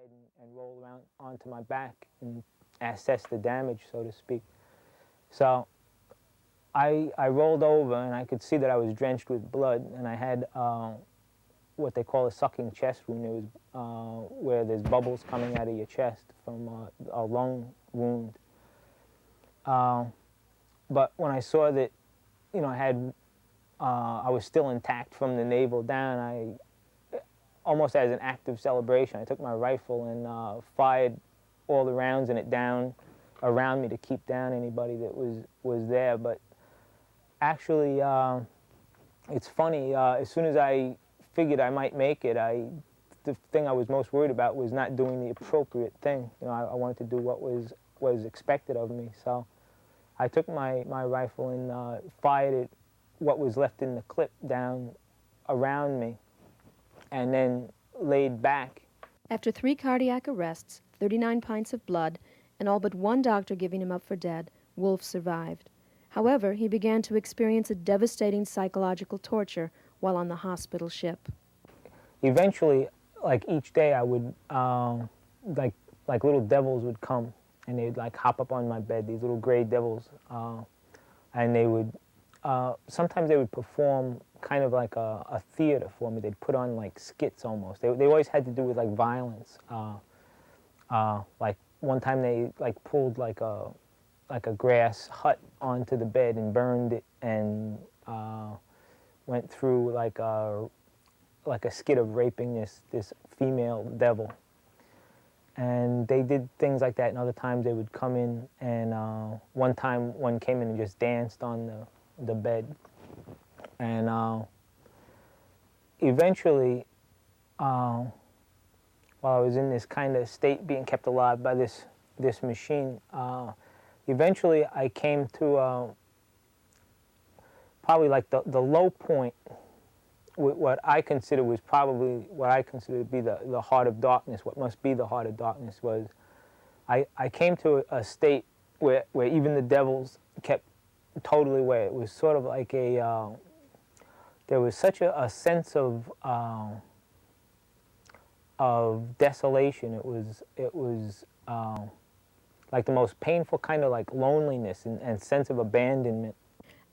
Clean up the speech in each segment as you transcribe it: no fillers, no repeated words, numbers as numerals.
head and roll around onto my back and assess the damage, so to speak. So I rolled over, and I could see that I was drenched with blood, and I had what they call a sucking chest wound. It was where there's bubbles coming out of your chest from a lung wound. But when I saw that, you know, I was still intact from the navel down, almost as an act of celebration, I took my rifle and fired all the rounds in it down around me to keep down anybody that was there. But actually, it's funny, as soon as I figured I might make it, the thing I was most worried about was not doing the appropriate thing. You know, I wanted to do what was expected of me. So I took my rifle and fired it, what was left in the clip, down around me, and then laid back. After 3 cardiac arrests, 39 pints of blood, and all but one doctor giving him up for dead, Wolfe survived. However, he began to experience a devastating psychological torture while on the hospital ship. Eventually, like each day, I would, like little devils would come, and they'd like hop up on my bed, these little gray devils, and they would, sometimes they would perform kind of like a theater for me. They'd put on like skits almost. They always had to do with like violence. Like one time they like pulled like a grass hut onto the bed and burned it, and went through like a skit of raping this female devil. And they did things like that, and other times they would come in, and one time one came in and just danced on the bed. And eventually, while I was in this kind of state, being kept alive by this machine, eventually I came to probably like the low point. What I consider was probably what I consider to be the heart of darkness, what must be the heart of darkness, was I came to a state where even the devils kept totally away. It was sort of like there was such a sense of desolation. It was like the most painful kind of like loneliness and sense of abandonment.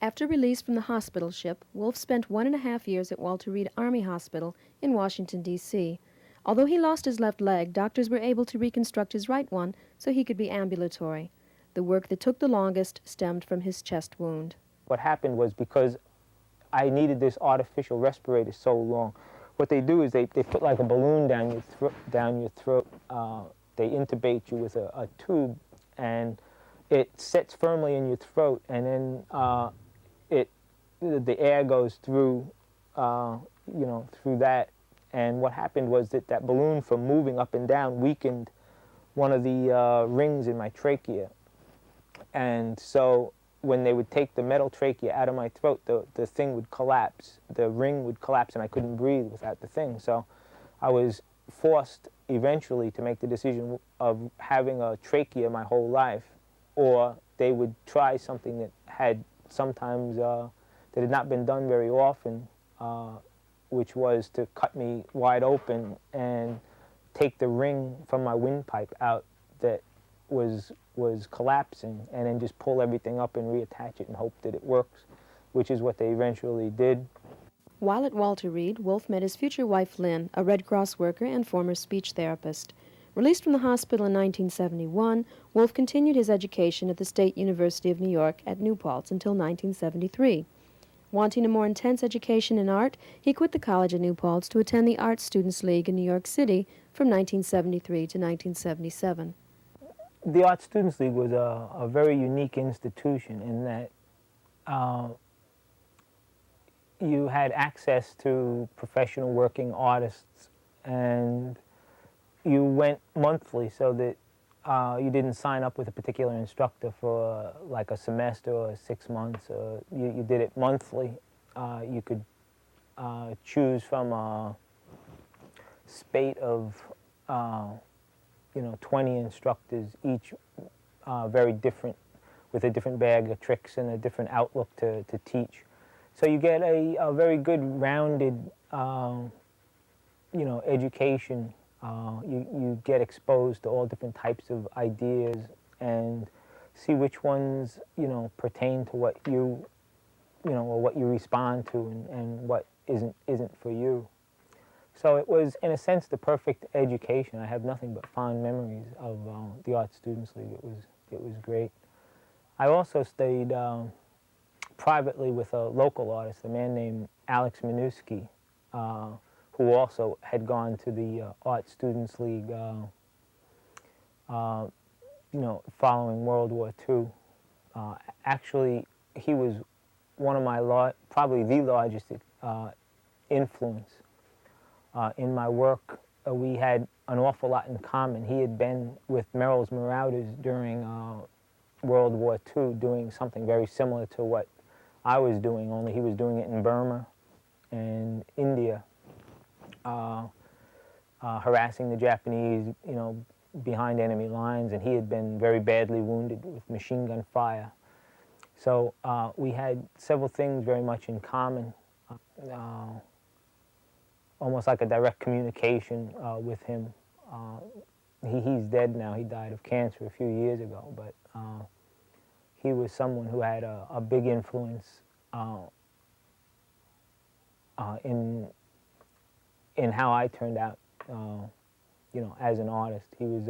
After release from the hospital ship, Wolfe spent 1.5 years at Walter Reed Army Hospital in Washington, D.C. Although he lost his left leg, doctors were able to reconstruct his right one so he could be ambulatory. The work that took the longest stemmed from his chest wound. What happened was, because I needed this artificial respirator so long, what they do is they put like a balloon down your throat. They intubate you with a tube, and it sets firmly in your throat, and then the air goes through, through that. And what happened was that balloon, from moving up and down, weakened one of the rings in my trachea. And so when they would take the metal trachea out of my throat, the thing would collapse. The ring would collapse, and I couldn't breathe without the thing. So I was forced eventually to make the decision of having a trachea my whole life, or they would try something that had sometimes that had not been done very often, which was to cut me wide open and take the ring from my windpipe out that was collapsing, and then just pull everything up and reattach it and hope that it works, which is what they eventually did. While at Walter Reed, Wolfe met his future wife, Lynn, a Red Cross worker and former speech therapist. Released from the hospital in 1971, Wolfe continued his education at the State University of New York at New Paltz until 1973. Wanting a more intense education in art, he quit the college at New Paltz to attend the Art Students League in New York City from 1973 to 1977. The Art Students League was a very unique institution in that you had access to professional working artists, and you went monthly, so that you didn't sign up with a particular instructor for like a semester or 6 months. You did it monthly. You could choose from a spate of 20 instructors, each very different, with a different bag of tricks and a different outlook to teach. So you get a very good rounded education You get exposed to all different types of ideas and see which ones, pertain to what or what you respond to, and what isn't for you. So it was, in a sense, the perfect education. I have nothing but fond memories of the Art Students League. It was great. I also studied privately with a local artist, a man named Alex Minuski, who also had gone to the Art Students League, following World War II. Actually, he was one of my probably the largest influence in my work. We had an awful lot in common. He had been with Merrill's Marauders during World War II, doing something very similar to what I was doing, only he was doing it in Burma and India, harassing the Japanese, behind enemy lines, and he had been very badly wounded with machine gun fire. So we had several things very much in common, almost like a direct communication with him. He's dead now. He died of cancer a few years ago, but he was someone who had a big influence in how I turned out, as an artist. He was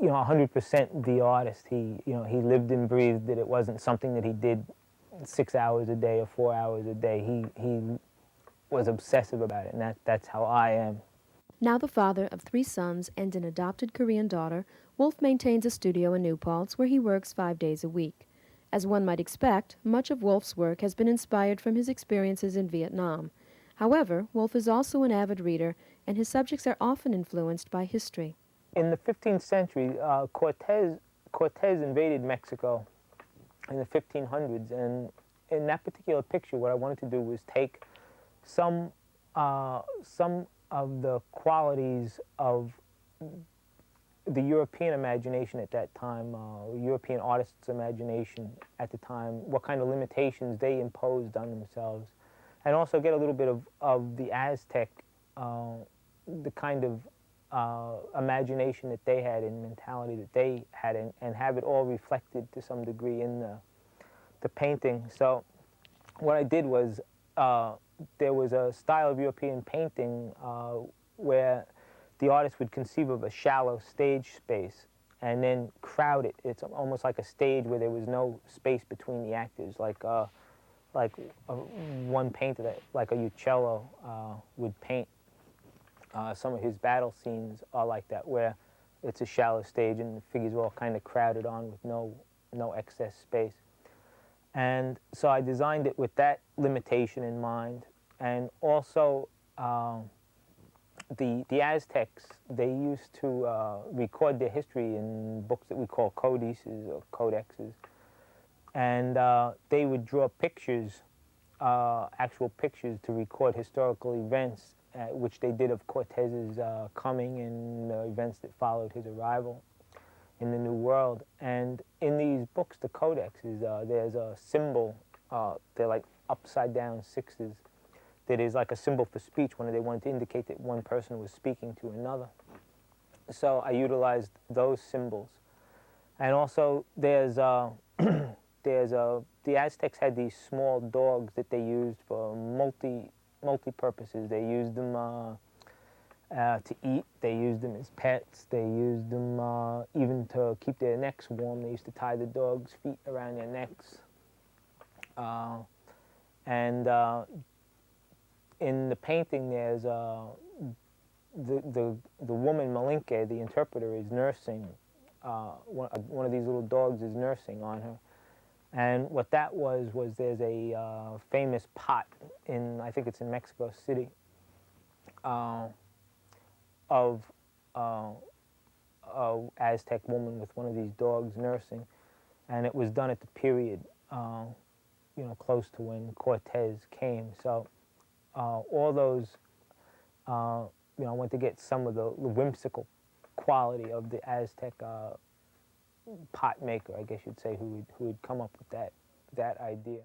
100% the artist. He lived and breathed it. It wasn't something that he did 6 hours a day or 4 hours a day. He was obsessive about it, and that's how I am. Now the father of 3 sons and an adopted Korean daughter, Wolfe maintains a studio in New Paltz where he works 5 days a week. As one might expect, much of Wolfe's work has been inspired from his experiences in Vietnam. However, Wolfe is also an avid reader, and his subjects are often influenced by history. In the 15th century, Cortez invaded Mexico in the 1500s, and in that particular picture, what I wanted to do was take some of the qualities of the European imagination at that time, European artists' imagination at the time, what kind of limitations they imposed on themselves, and also get a little bit of the Aztec, the kind of imagination that they had and mentality that they had, and have it all reflected to some degree in the painting. So what I did was, there was a style of European painting where the artist would conceive of a shallow stage space and then crowd it. It's almost like a stage where there was no space between the actors, like one painter that, like a Uccello, would paint. Some of his battle scenes are like that, where it's a shallow stage and the figures are all kind of crowded on with no excess space. And so I designed it with that limitation in mind. And also, the Aztecs, they used to record their history in books that we call codices or codexes. And they would draw pictures, actual pictures, to record historical events, which they did of Cortez's coming and events that followed his arrival in the New World. And in these books, the codexes, there's a symbol, they're like upside down sixes, that is like a symbol for speech when they wanted to indicate that one person was speaking to another. So I utilized those symbols. And also there's the Aztecs had these small dogs that they used for multi-purposes. They used them to eat. They used them as pets. They used them even to keep their necks warm. They used to tie the dogs' feet around their necks. In the painting, there's the woman Malinke, the interpreter, is nursing. One of these little dogs is nursing on her. And what that was there's a famous pot I think it's in Mexico City, of a Aztec woman with one of these dogs nursing, and it was done at the period, close to when Cortez came. So all those, I went to get some of the whimsical quality of the Aztec pot maker, I guess you'd say, who had come up with that idea.